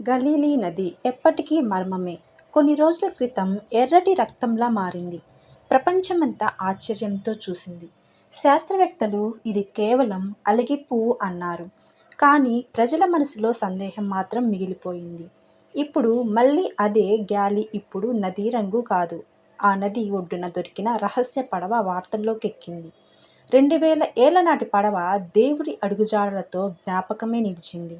గలీలీ నది ఎప్పటికీ మర్మమే. కొన్ని రోజుల క్రితం ఎర్రటి రక్తంలా మారింది. ప్రపంచమంతా ఆశ్చర్యంతో చూసింది. శాస్త్రవేత్తలు ఇది కేవలం అలిగి పువ్వు అన్నారు. కానీ ప్రజల మనసులో సందేహం మాత్రం మిగిలిపోయింది. ఇప్పుడు మళ్ళీ అదే గ్యాలీ, ఇప్పుడు నది రంగు కాదు. ఆ నది ఒడ్డున దొరికిన రహస్య పడవ వార్తల్లోకెక్కింది. 2000 ఏళ్ల నాటి పడవ దేవుడి అడుగుజాడలతో జ్ఞాపకమే నిలిచింది.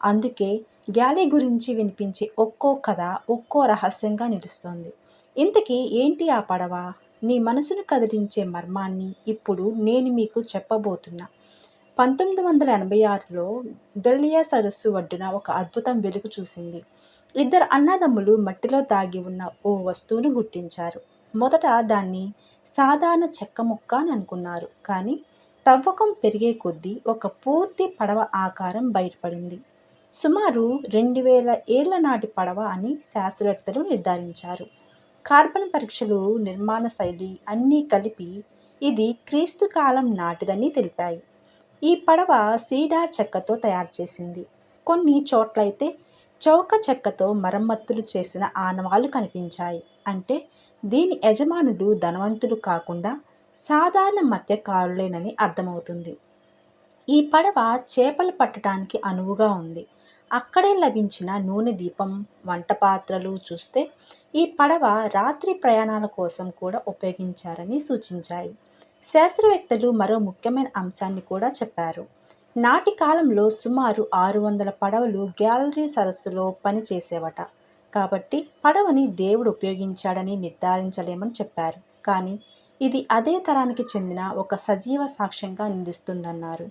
అందుకే గ్యాలీ గురించి వినిపించే ఒక్కో కథ ఒక్కో రహస్యంగా నిలుస్తోంది. ఇంతకీ ఏంటి ఆ పడవ? నీ మనసును కదిలించే మర్మాన్ని ఇప్పుడు నేను మీకు చెప్పబోతున్నా. 1986లో గల్లియా సరస్సు ఒడ్డున ఒక అద్భుతం వెలుగు చూసింది. ఇద్దరు అన్నదమ్ములు మట్టిలో దాగి ఉన్న ఓ వస్తువును గుర్తించారు. మొదట దాన్ని సాధారణ చెక్క ముక్క అని అనుకున్నారు. కానీ తవ్వకం పెరిగే కొద్దీ ఒక పూర్తి పడవ ఆకారం బయటపడింది. సుమారు 2000 ఏళ్ల నాటి పడవ అని శాస్త్రవేత్తలు నిర్ధారించారు. కార్బన్ పరీక్షలు, నిర్మాణ శైలి అన్నీ కలిపి ఇది క్రీస్తు కాలం నాటిదని తెలిపాయి. ఈ పడవ సీడార్ చెక్కతో తయారు చేసింది. కొన్ని చోట్లయితే చౌక చెక్కతో మరమ్మతులు చేసిన ఆనవాళ్లు కనిపించాయి. అంటే దీని యజమానులు ధనవంతులు కాకుండా సాధారణ మత్స్యకారులేనని అర్థమవుతుంది. ఈ పడవ చేపలు పట్టడానికి అనువుగా ఉంది. అక్కడే లభించిన నూనె దీపం, వంట పాత్రలు చూస్తే ఈ పడవ రాత్రి ప్రయాణాల కోసం కూడా ఉపయోగించారని సూచించాయి. శాస్త్రవేత్తలు మరో ముఖ్యమైన అంశాన్ని కూడా చెప్పారు. నాటి కాలంలో సుమారు 600 పడవలు గ్యాలరీ సరస్సులో పనిచేసేవట. కాబట్టి పడవని దేవుడు ఉపయోగించాడని నిర్ధారించలేమని చెప్పారు. కానీ ఇది అదే తరానికి చెందిన ఒక సజీవ సాక్ష్యంగా నిలుస్తుందన్నారు.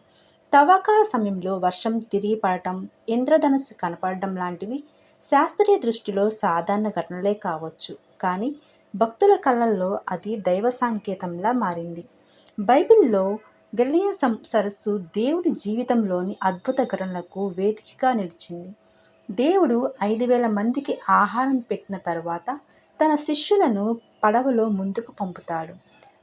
తవ్వకాల సమయంలో వర్షం తిరిగి పడటం, ఇంద్రధనుస్సు కనపడడం లాంటివి శాస్త్రీయ దృష్టిలో సాధారణ ఘటనలే కావచ్చు. కానీ భక్తుల కళ్ళల్లో అది దైవ సంకేతంలా మారింది. బైబిల్లో గలిలయ సరస్సు దేవుడి జీవితంలోని అద్భుత ఘటనలకు వేదికగా నిలిచింది. దేవుడు 5000 మందికి ఆహారం పెట్టిన తరువాత తన శిష్యులను పడవలో ముందుకు పంపుతాడు.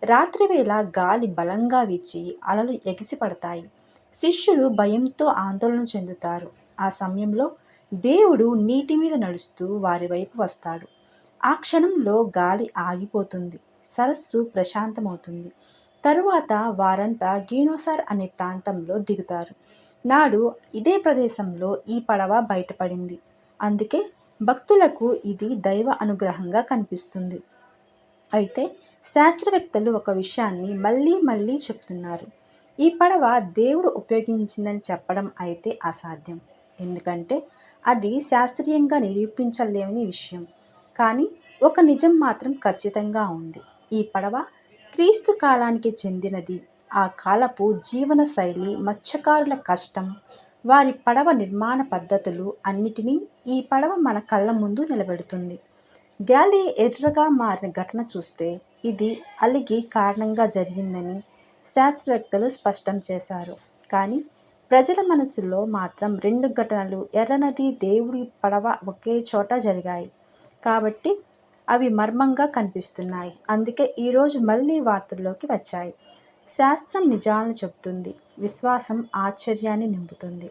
రాత్రివేళ గాలి బలంగా వీచి అలలు ఎగిసి పడతాయి. శిష్యులు భయంతో ఆందోళన చెందుతారు. ఆ సమయంలో దేవుడు నీటి మీద నడుస్తూ వారి వైపు వస్తాడు. ఆ క్షణంలో గాలి ఆగిపోతుంది. సరస్సు ప్రశాంతమవుతుంది. తరువాత వారంతా గీనోసార్ అనే ప్రాంతంలో దిగుతారు. నాడు ఇదే ప్రదేశంలో ఈ పడవ బయటపడింది. అందుకే భక్తులకు ఇది దైవ అనుగ్రహంగా కనిపిస్తుంది. అయితే శాస్త్రవేత్తలు ఒక విషయాన్ని మళ్ళీ మళ్ళీ చెప్తున్నారు. ఈ పడవ దేవుడు ఉపయోగించిందని చెప్పడం అయితే అసాధ్యం. ఎందుకంటే అది శాస్త్రీయంగా నిరూపించలేని విషయం. కానీ ఒక నిజం మాత్రం ఖచ్చితంగా ఉంది. ఈ పడవ క్రీస్తు కాలానికి చెందినది. ఆ కాలపు జీవన శైలి, మత్స్యకారుల కష్టం, వారి పడవ నిర్మాణ పద్ధతులు అన్నిటినీ ఈ పడవ మన కళ్ళ ముందు నిలబెడుతుంది. గ్యాలీ ఎర్రగా మారిన ఘటన చూస్తే ఇది అలిగి కారణంగా జరిగిందని శాస్త్రవేత్తలు స్పష్టం చేశారు. కానీ ప్రజల మనసుల్లో మాత్రం 2 ఘటనలు ఎర్రనది, దేవుడి పడవ ఒకే చోట జరిగాయి. కాబట్టి అవి మర్మంగా కనిపిస్తున్నాయి. అందుకే ఈరోజు మళ్ళీ వార్తల్లోకి వచ్చాయి. శాస్త్రం నిజాలను చెబుతుంది. విశ్వాసం ఆశ్చర్యాన్ని నింపుతుంది.